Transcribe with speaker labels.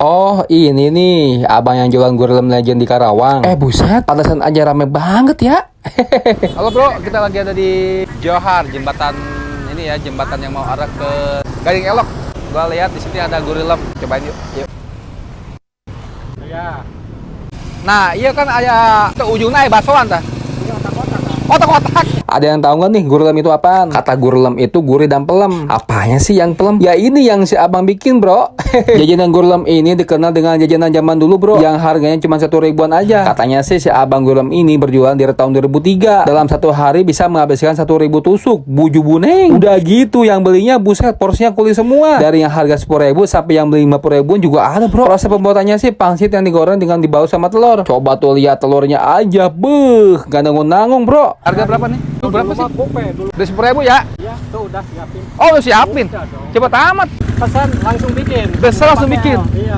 Speaker 1: Oh ini nih abang yang jualan Gurlem Legend di Karawang. Buset, pantesan aja rame banget ya.
Speaker 2: Halo bro, kita lagi ada di Johar, jembatan ini ya, jembatan yang mau arah ke Gading Elok. Gua lihat di sini ada Gurlem, cobain yuk.
Speaker 3: Ya.
Speaker 2: Nah, iya kan aya ke ujungnya aya baksoan tah.
Speaker 3: Ini otak-otak.
Speaker 2: Otak-otak.
Speaker 1: Ada yang tahu nggak nih Gurlem itu apaan? Kata Gurlem itu gurih dan pelem. Apanya sih yang pelem? Ya ini yang si abang bikin bro. Jajanan Gurlem ini dikenal dengan jajanan zaman dulu bro, yang harganya cuma 1 ribuan aja. Katanya sih si abang Gurlem ini berjualan dari tahun 2003. Dalam satu hari bisa menghabiskan 1.000 tusuk. Buju buneng. Udah gitu yang belinya buset porsinya kulit semua. Dari yang harga 10.000 sampai yang beli 50.000 juga ada bro. Proses pembuatannya sih pangsit yang digoreng dengan dibalut sama telur. Coba tuh lihat telurnya aja. Beuh, gak nanggung-nanggung bro.
Speaker 2: Harga berapa nih? Itu berapa sih?
Speaker 3: Gope dulu.
Speaker 2: Udah 10.000 ya?
Speaker 3: Ya, tuh udah siapin.
Speaker 2: Oh, udah siapin.
Speaker 3: Udah dong.
Speaker 2: Cepet amat.
Speaker 3: Pesan langsung bikin.
Speaker 2: Besar langsung
Speaker 3: Pakai
Speaker 2: bikin.
Speaker 3: Iya.